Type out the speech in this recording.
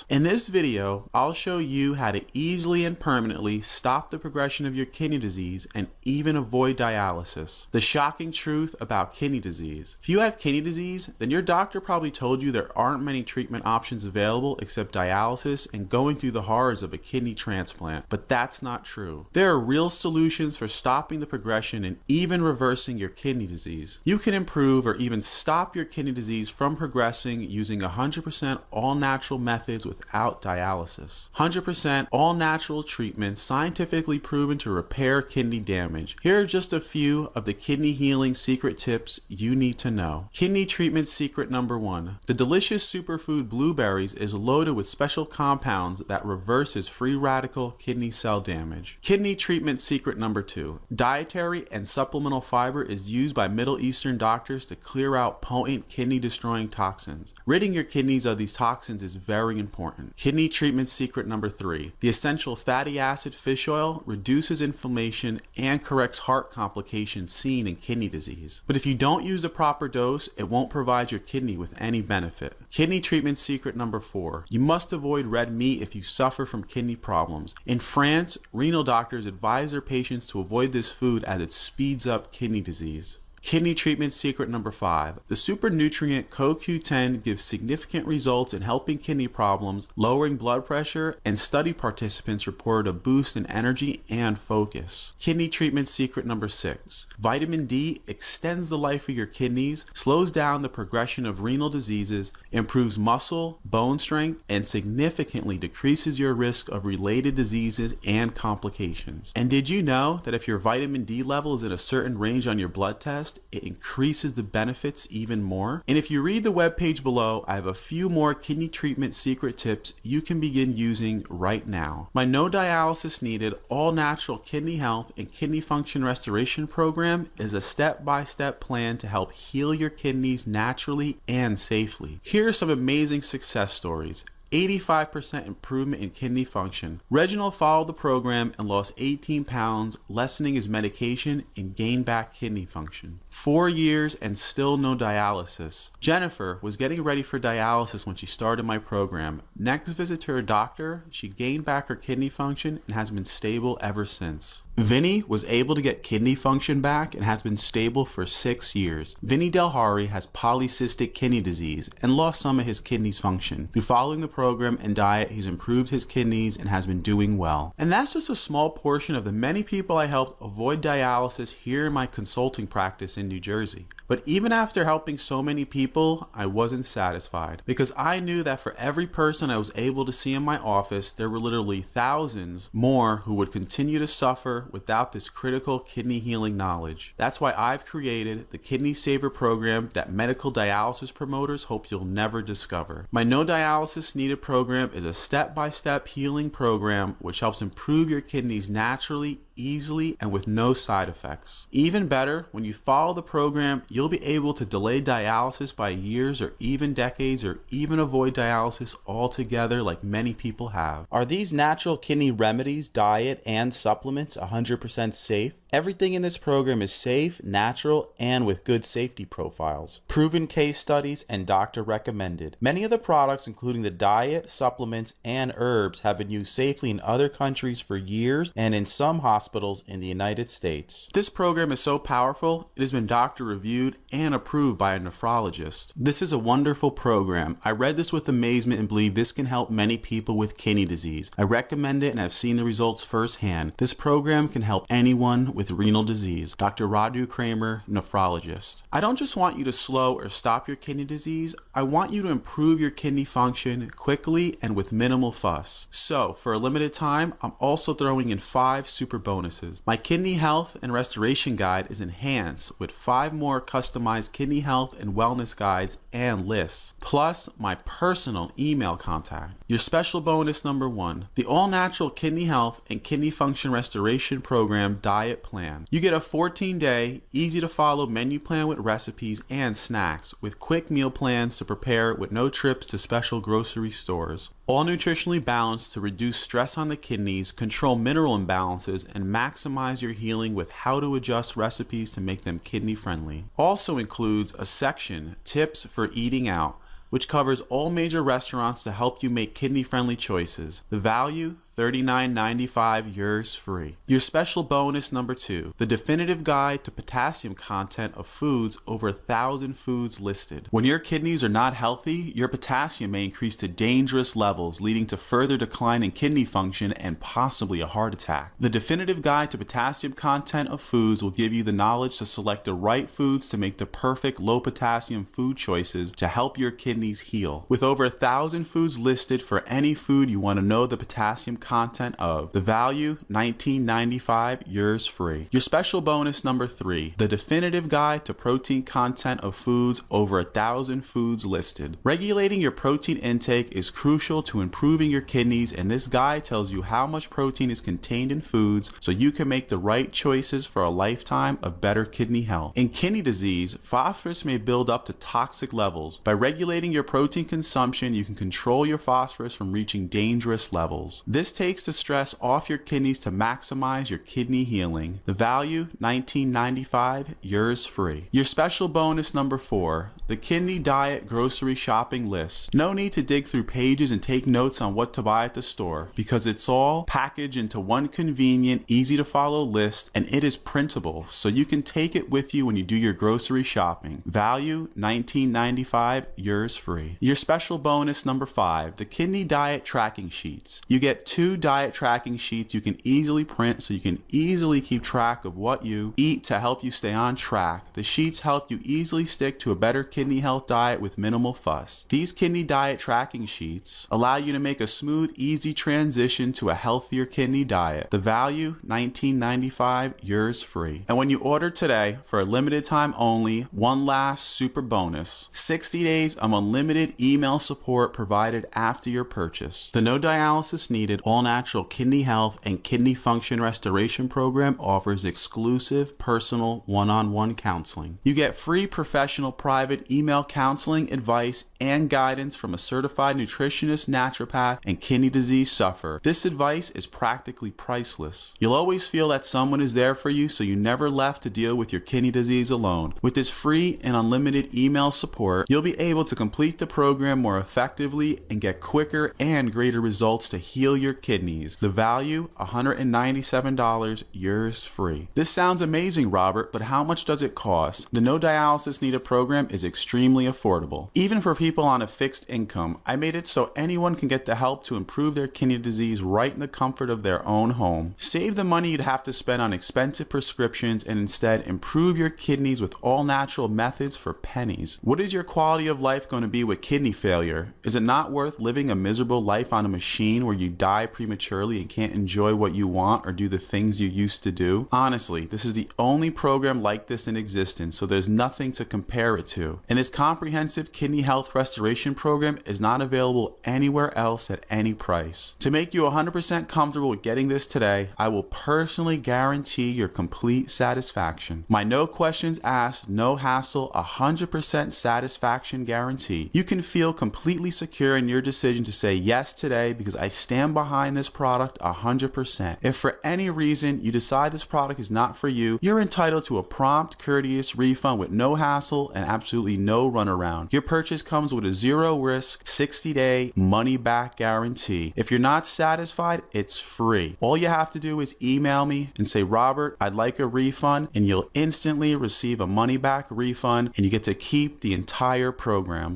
In this video, I'll show you how to easily and permanently stop the progression of your kidney disease and even avoid dialysis. The shocking truth about kidney disease. If you have kidney disease, then your doctor probably told you there aren't many treatment options available except dialysis and going through the horrors of a kidney transplant, but that's not true. There are real solutions for stopping the progression and even reversing your kidney disease. You can improve or even stop your kidney disease from progressing using 100% all-natural methods without dialysis. 100% all-natural treatment scientifically proven to repair kidney damage. Here are just a few of the kidney healing secret tips you need to know. Kidney treatment secret number 1. The delicious superfood blueberries is loaded with special compounds that reverses free radical kidney cell damage. Kidney treatment secret number 2. Dietary and supplemental fiber is used by Middle Eastern doctors to clear out potent kidney destroying toxins. Ridding your kidneys of these toxins is very important. Kidney treatment secret number 3. The essential fatty acid fish oil reduces inflammation and corrects heart complications seen in kidney disease. But if you don't use the proper dose, it won't provide your kidney with any benefit. Kidney treatment secret number 4. You must avoid red meat if you suffer from kidney problems. In France, renal doctors advise their patients to avoid this food as it speeds up kidney disease. Kidney treatment secret number 5. The super nutrient CoQ10 gives significant results in helping kidney problems, lowering blood pressure, and study participants reported a boost in energy and focus. Kidney treatment secret number 6. Vitamin D extends the life of your kidneys, slows down the progression of renal diseases, improves muscle, bone strength, and significantly decreases your risk of related diseases and complications. And did you know that if your vitamin D level is in a certain range on your blood test, it increases the benefits even more? And if you read the webpage below, I have a few more kidney treatment secret tips you can begin using right now. My no dialysis needed all natural kidney health and kidney function restoration program is a step-by-step plan to help heal your kidneys naturally and safely. Here are some amazing success stories. 85% improvement in kidney function. Reginald followed the program and lost 18 pounds, lessening his medication and gained back kidney function. 4 years and still no dialysis. Jennifer was getting ready for dialysis when she started my program. Next visit to her doctor, she gained back her kidney function and has been stable ever since. Vinny was able to get kidney function back and has been stable for 6 years. Vinny Delhari has polycystic kidney disease and lost some of his kidneys function. Through following the program and diet, he's improved his kidneys and has been doing well. And that's just a small portion of the many people I helped avoid dialysis here in my consulting practice in New Jersey. But even after helping so many people, I wasn't satisfied because I knew that for every person I was able to see in my office, there were literally thousands more who would continue to suffer without this critical kidney healing knowledge. That's why I've created the Kidney Saver program that medical dialysis promoters hope you'll never discover. My no dialysis needed program is a step-by-step healing program which helps improve your kidneys naturally, easily, and with no side effects. Even better, when you follow the program, you'll be able to delay dialysis by years or even decades or even avoid dialysis altogether like many people have. Are these natural kidney remedies, diet, and supplements 100% safe? Everything in this program is safe, natural, and with good safety profiles. Proven case studies and doctor recommended. Many of the products, including the diet, supplements, and herbs, have been used safely in other countries for years and in some hospitals in the United States. This program is so powerful, it has been doctor reviewed and approved by a nephrologist. This is a wonderful program. I read this with amazement and believe this can help many people with kidney disease. I recommend it and I've seen the results firsthand. This program can help anyone with renal disease. Dr. Radu Kramer, nephrologist. I don't just want you to slow or stop your kidney disease, I want you to improve your kidney function quickly and with minimal fuss. So, for a limited time, I'm also throwing in 5 super bonuses. My kidney health and restoration guide is enhanced with 5 more customized kidney health and wellness guides and lists, plus my personal email contact. Your special bonus number 1, the all-natural kidney health and kidney function restoration program diet plan. You get a 14-day, easy-to-follow menu plan with recipes and snacks, with quick meal plans to prepare with no trips to special grocery stores. All nutritionally balanced to reduce stress on the kidneys, control mineral imbalances, and maximize your healing with how to adjust recipes to make them kidney friendly. Also includes a section, tips for eating out, which covers all major restaurants to help you make kidney-friendly choices. The value, $39.95, yours free. Your special bonus number 2, the definitive guide to potassium content of foods, over 1,000 foods listed. When your kidneys are not healthy, your potassium may increase to dangerous levels, leading to further decline in kidney function and possibly a heart attack. The definitive guide to potassium content of foods will give you the knowledge to select the right foods to make the perfect low potassium food choices to help your kidneys heal. With over 1,000 foods listed for any food you want to know the potassium content of. The value, $19.95, yours free. Your special bonus number 3, the definitive guide to protein content of foods, over 1,000 foods listed. Regulating your protein intake is crucial to improving your kidneys, and this guide tells you how much protein is contained in foods so you can make the right choices for a lifetime of better kidney health. In kidney disease, phosphorus may build up to toxic levels. By regulating your protein consumption, you can control your phosphorus from reaching dangerous levels. This takes the stress off your kidneys to maximize your kidney healing. The value, $19.95, yours free. Your special bonus number 4, the Kidney Diet Grocery Shopping List. No need to dig through pages and take notes on what to buy at the store, because it's all packaged into one convenient, easy to follow list, and it is printable, so you can take it with you when you do your grocery shopping. Value, $19.95, yours free. Your special bonus number 5, the Kidney Diet Tracking Sheets. You get 2 diet tracking sheets you can easily print so you can easily keep track of what you eat to help you stay on track. The sheets help you easily stick to a better kidney health diet with minimal fuss. These kidney diet tracking sheets allow you to make a smooth, easy transition to a healthier kidney diet. The value, $19.95, yours free. And when you order today, for a limited time only, one last super bonus, 60 days of unlimited email support provided after your purchase. The No Dialysis Needed All-Natural Kidney Health and Kidney Function Restoration Program offers exclusive, personal, one-on-one counseling. You get free professional private email counseling, advice, and guidance from a certified nutritionist, naturopath, and kidney disease sufferer. This advice is practically priceless. You'll always feel that someone is there for you, so you never left to deal with your kidney disease alone. With this free and unlimited email support, you'll be able to complete the program more effectively and get quicker and greater results to heal your kidneys. The value, $197, yours free. This sounds amazing, Robert, but how much does it cost? The No Dialysis Needed program is extremely affordable. Even for people on a fixed income, I made it so anyone can get the help to improve their kidney disease right in the comfort of their own home. Save the money you'd have to spend on expensive prescriptions and instead improve your kidneys with all natural methods for pennies. What is your quality of life going to be with kidney failure? Is it not worth living a miserable life on a machine where you die prematurely and can't enjoy what you want or do the things you used to do? Honestly, this is the only program like this in existence, so there's nothing to compare it to. And this comprehensive kidney health restoration program is not available anywhere else at any price. To make you 100% comfortable with getting this today, I will personally guarantee your complete satisfaction. My no questions asked, no hassle, 100% satisfaction guarantee. You can feel completely secure in your decision to say yes today because I stand behind this product 100%. If for any reason you decide this product is not for you, you're entitled to a prompt, courteous refund with no hassle and absolutely no runaround. Your purchase comes with a zero-risk, 60-day money-back guarantee. If you're not satisfied, it's free. All you have to do is email me and say, Robert, I'd like a refund, and you'll instantly receive a money-back refund, and you get to keep the entire program.